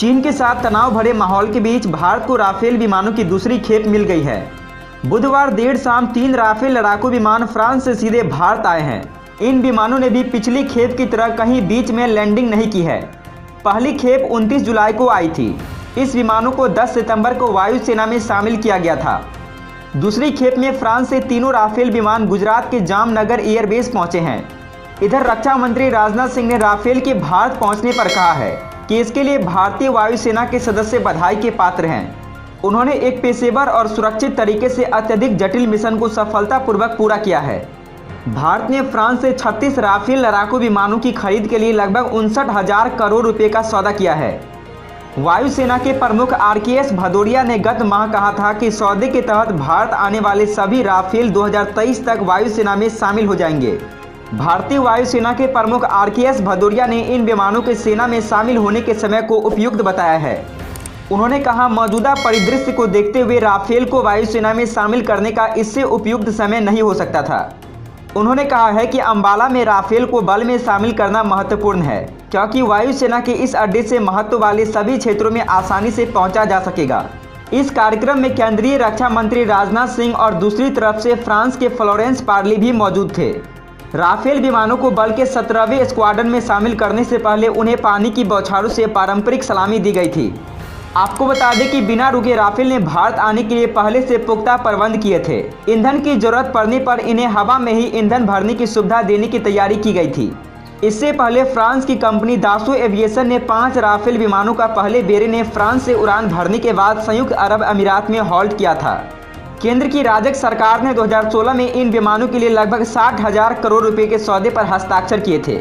चीन के साथ तनाव भरे माहौल के बीच भारत को राफेल विमानों की दूसरी खेप मिल गई है। बुधवार देर शाम 3 राफेल लड़ाकू विमान फ्रांस से सीधे भारत आए हैं। इन विमानों ने भी पिछली खेप की तरह कहीं बीच में लैंडिंग नहीं की है। पहली खेप 29 जुलाई को आई थी। इस विमानों को 10 सितंबर को वायुसेना में शामिल किया गया था। दूसरी खेप में फ्रांस से तीनों राफेल विमान गुजरात के जामनगर एयरबेस पहुंचे हैं। इधर रक्षा मंत्री राजनाथ सिंह ने राफेल के भारत पहुंचने पर कहा है कि इसके लिए भारतीय वायुसेना के सदस्य बधाई के पात्र हैं। उन्होंने एक पेशेवर और सुरक्षित तरीके से अत्यधिक जटिल मिशन को सफलतापूर्वक पूरा किया है। भारत ने फ्रांस से 36 राफेल लड़ाकू विमानों की खरीद के लिए लगभग 59,000 करोड़ रुपए का सौदा किया है। वायुसेना के प्रमुख RKS भदौरिया ने गत माह कहा था कि सौदे के तहत भारत आने वाले सभी राफेल 2023 तक वायुसेना में शामिल हो जाएंगे। भारतीय वायुसेना के प्रमुख RKS भदौरिया ने इन विमानों के सेना में शामिल होने के समय को उपयुक्त बताया है। उन्होंने कहा, मौजूदा परिदृश्य को देखते हुए राफेल को वायुसेना में शामिल करने का इससे उपयुक्त समय नहीं हो सकता था। उन्होंने कहा है कि अंबाला में राफेल को बल में शामिल करना महत्वपूर्ण है, क्योंकि वायुसेना के इस अड्डे से महत्व वाले सभी क्षेत्रों में आसानी से पहुंचा जा सकेगा। इस कार्यक्रम में केंद्रीय रक्षा मंत्री राजनाथ सिंह और दूसरी तरफ से फ्रांस के फ्लोरेंस पार्ली भी मौजूद थे। राफेल विमानों को बल के 17वें स्क्वाड्रन में शामिल करने से पहले उन्हें पानी की बौछारों से पारंपरिक सलामी दी गई थी। आपको बता दें कि बिना रुके राफेल ने भारत आने के लिए पहले से पुख्ता प्रबंध किए थे। ईंधन की जरूरत पड़ने पर इन्हें हवा में ही ईंधन भरने की सुविधा देने की तैयारी की गई थी। इससे पहले फ्रांस की कंपनी दासो एविएशन ने 5 राफेल विमानों का पहले बेड़े ने फ्रांस से उड़ान भरने के बाद संयुक्त अरब अमीरात में हॉल्ट किया था। केंद्र की राजग सरकार ने 2016 में इन विमानों के लिए लगभग 60,000 करोड़ रुपए के सौदे पर हस्ताक्षर किए थे।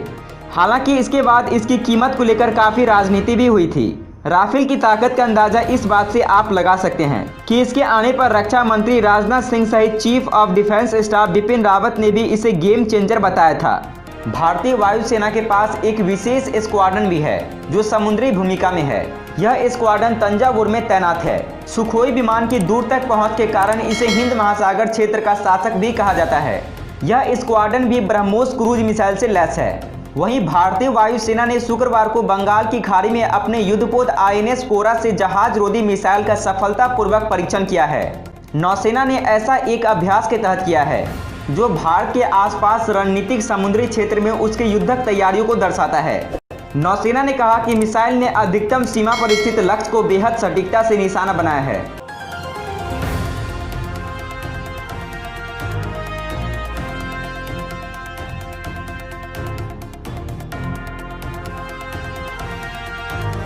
हालांकि इसके बाद इसकी कीमत को लेकर काफ़ी राजनीति भी हुई थी। राफेल की ताकत का अंदाजा इस बात से आप लगा सकते हैं कि इसके आने पर रक्षा मंत्री राजनाथ सिंह सहित chief of defence staff Bipin Rawat ने भी इसे गेम चेंजर बताया था। भारतीय वायुसेना के पास एक विशेष स्क्वाड्रन भी है जो समुद्री भूमिका में है। यह स्क्वाड्रन तंजावुर में तैनात है। सुखोई विमान की दूर तक पहुंच के कारण इसे हिंद महासागर क्षेत्र का शासक भी कहा जाता है। यह स्क्वाड्रन भी ब्रह्मोस क्रूज मिसाइल से लैस है। वहीं भारतीय वायुसेना ने शुक्रवार को बंगाल की खाड़ी में अपने युद्धपोत INS कोरा से जहाज रोधी मिसाइल का सफलतापूर्वक परीक्षण किया है। नौसेना ने ऐसा एक अभ्यास के तहत किया है जो भारत के आसपास रणनीतिक समुद्री क्षेत्र में उसके युद्धक तैयारियों को दर्शाता है। नौसेना ने कहा कि मिसाइल ने अधिकतम सीमा पर स्थित लक्ष्य को बेहद सटीकता से निशाना बनाया है।